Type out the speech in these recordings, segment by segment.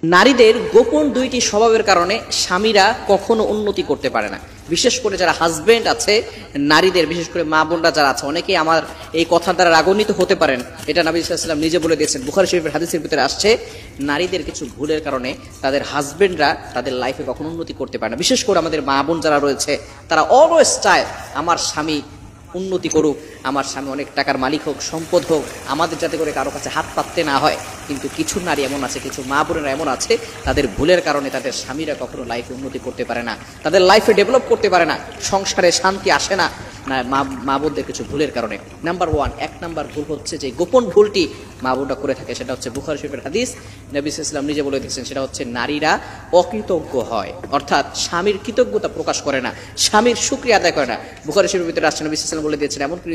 নারীদের গোপন দুইটি স্বভাবের কারণে স্বামীরা কখনো উন্নতি করতে পারে না। বিশেষ করে যারা হাজবেন্ড আছে, নারীদের বিশেষ করে মা বোনরা যারা আছে, অনেকেই আমার এই কথার দ্বারা রাগান্বিত হতে পারেন। এটা নবী সাল্লাল্লাহু আলাইহি ওয়াসাল্লাম নিজে বলে দিয়েছেন, বুখারী শরীফের হাদিসের ভিতরে আসছে, নারীদের কিছু ভুলের কারণে তাদের হাজবেন্ডরা তাদের লাইফে কখনো উন্নতি করতে পারে না। বিশেষ করে আমাদের মা বোন যারা রয়েছে, তারা অলওয়েজ চায় আমার স্বামী উন্নতি করুক, আমার স্বামী অনেক টাকার মালিক হোক, সম্পদ হোক, আমাদের যাতে করে কারো কাছে হাত পাততে না হয়। কিন্তু কিছু নারী এমন আছে, কিছু মা বোনেরা এমন আছে, তাদের ভুলের কারণে তাদের স্বামীরা কখনো লাইফে উন্নতি করতে পারে না, তাদের লাইফে ডেভেলপ করতে পারে না, সংসারে শান্তি আসে না মা বোনদের কিছু ভুলের কারণে। নাম্বার ওয়ান, এক নাম্বার ভুল হচ্ছে যে গোপন ভুলটি মা বোনরা করে থাকে, সেটা হচ্ছে বুখারী শরীফের হাদিস, নবী সাল্লাল্লাহু আলাইহি ওয়াসাল্লাম নিজে বলে দিয়েছেন, সেটা হচ্ছে নারীরা অকৃতজ্ঞ হয়, অর্থাৎ স্বামীর কৃতজ্ঞতা প্রকাশ করে না, স্বামীর শুকরিয়া আদায় করে না। বুখারী শরীফের ভিতরে আসছে, নবী সাল্লাল্লাহু আলাইহি ওয়াসাল্লাম বলে দিয়েছেন, এমন কোনো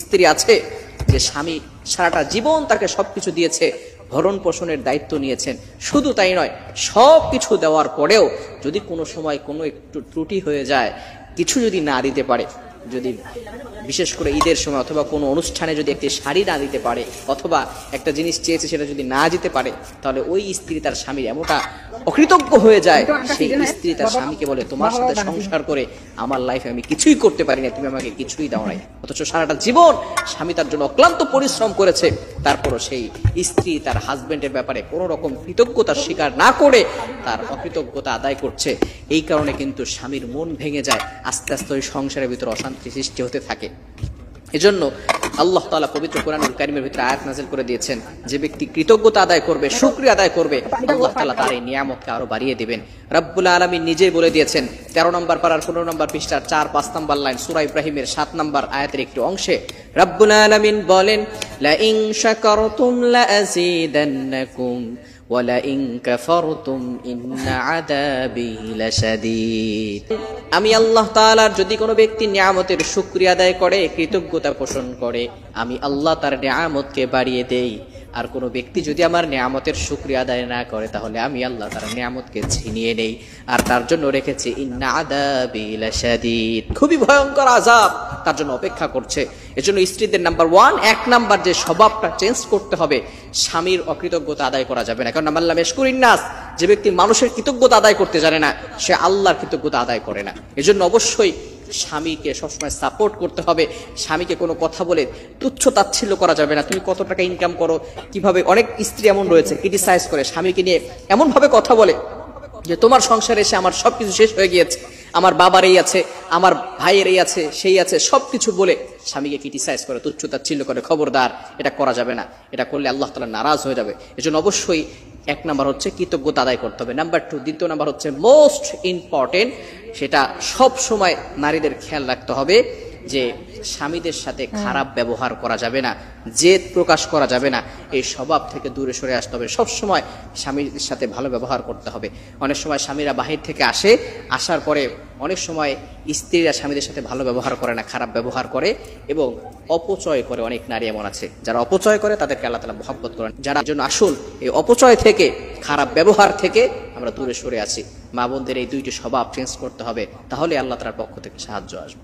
স্ত্রী আছে যে স্বামী সারাটা জীবন তাকে সবকিছু দিয়েছে, ভরণ পোষণের দায়িত্ব নিয়েছেন, শুধু তাই নয়, সব কিছু দেওয়ার পরেও যদি কোনো সময় কোনো একটু ত্রুটি হয়ে যায়, কিছু যদি না দিতে পারে, যদি বিশেষ করে ঈদের সময় অথবা কোনো অনুষ্ঠানে যদি একটি শাড়ি না দিতে পারে, অথবা একটা জিনিস চেয়েছে সেটা যদি না দিতে পারে, তাহলে ওই স্ত্রী তার স্বামীর এমনটা অকৃতজ্ঞ হয়ে যায়, সেই স্ত্রী তার স্বামীকে বলে, তোমার সাথে সংসার করে আমার লাইফে আমি কিছুই করতে পারি না, তুমি আমাকে কিছুই দাও নাই। অথচ সারাটা জীবন স্বামী তার জন্য অক্লান্ত পরিশ্রম করেছে, তারপরও সেই স্ত্রী তার হাজবেন্ডের ব্যাপারে কোনো রকম কৃতজ্ঞতার স্বীকার না করে তার অকৃতজ্ঞতা আদায় করছে। এই কারণে কিন্তু স্বামীর মন ভেঙে যায়, আস্তে আস্তে ওই সংসারের ভিতরে অশান্তি সৃষ্টি হতে থাকে। এজন্য আল্লাহ তাআলা পবিত্র কোরআনুল কারীমের ভিতরে আয়াত নাযিল করে দিয়েছেন, যে ব্যক্তি কৃতজ্ঞতা আদায় করবে, শুকরিয়া আদায় করবে, আল্লাহ তাআলা তার এই নিয়ামতকে আরো বাড়িয়ে দিবেন। রব্বুল আলামিন নিজেই বলে দিয়েছেন 13 নম্বর পারার 15 নম্বর পৃষ্ঠার 4-5 নম্বর লাইন সূরা ইব্রাহিমের 7 নম্বর আয়াতের একটি অংশে রব্বুল আলামিন বলেন, লা ইন শাকারতুম লা আযীদান্নাকুম ওয়া লা ইন কাফারতুম ইন্না আযাবি লাশাদীদ। আমি আল্লাহ তাআলার যদি কোনো ব্যক্তি নিয়ামতের শুকরিয়া আদায় করে, কৃতজ্ঞতা পোষণ করে, আমি আল্লাহ তার নিয়ামতকে বাড়িয়ে দেই। আর কোনো ব্যক্তি যদি আমার নিয়ামতের শুকরিয়া আদায় না করে, তাহলে আমি আল্লাহ তার নিয়ামতকে ছিনিয়ে নেই, আর তার জন্য রেখেছি ইন্না আযাবি লাশাদীদ, খুবই ভয়ঙ্কর আযাব তার জন্য অপেক্ষা করছে। এজন্য স্ত্রীদের নাম্বার ওয়ান, এক নাম্বার যে স্বভাবটা চেঞ্জ করতে হবে, স্বামীর অকৃতজ্ঞতা আদায় করা যাবে না। কারণ আল্লাহ মেশকুরিন নাস, যে ব্যক্তি মানুষের কৃতজ্ঞতা আদায় করতে জানে না, সে আল্লাহর কৃতজ্ঞতা আদায় করে না। এজন্য অবশ্যই স্বামীকে সবসময় সাপোর্ট করতে হবে। স্বামীকে কোনো কথা বলে তুচ্ছ তাচ্ছিল্য করা যাবে না। তুমি কত টাকা ইনকাম করো, কিভাবে, অনেক স্ত্রী এমন রয়েছে ক্রিটিসাইজ করে স্বামীকে নিয়ে, এমন ভাবে কথা বলে যে তোমার সংসারে এসে আমার সবকিছু শেষ হয়ে গিয়েছে, আমার বাবার এই আছে, আমার ভাইয়ের এই আছে, সেই আছে, সবকিছু বলে স্বামীকে ক্রিটিসাইজ করে, তুচ্ছ তাচ্ছিল্য করে। খবরদার, এটা করা যাবে না। এটা করলে আল্লাহ তাআলা নারাজ হয়ে যাবে। এজন্য অবশ্যই এক নাম্বার হচ্ছে কৃতজ্ঞতা আদায় করতে হবে। নাম্বার টু, দ্বিতীয় নাম্বার হচ্ছে মোস্ট ইম্পর্টেন্ট, সেটা সব সময় নারীদের খেয়াল রাখতে হবে যে স্বামীদের সাথে খারাপ ব্যবহার করা যাবে না, জেদ প্রকাশ করা যাবে না, এই স্বভাব থেকে দূরে সরে আসতে হবে। সব সময় স্বামীর সাথে ভালো ব্যবহার করতে হবে। অনেক সময় স্বামীরা বাহির থেকে আসার পরে অনেক সময় স্ত্রীরা স্বামীদের সাথে ভালো ব্যবহার করে না, খারাপ ব্যবহার করে এবং অপচয় করে। অনেক নারী এমন আছে যারা অপচয় করে, তাদেরকে আল্লাহ তাআলা মহব্বত করেন। যারা জন্য আসুন এই অপচয় থেকে, খারাপ ব্যবহার থেকে আমরা দূরে সরে আছি। মা বোনদের এই দুইটি স্বভাব চেঞ্জ করতে হবে, তাহলে আল্লাহ তাআলার পক্ষ থেকে সাহায্য আসবে।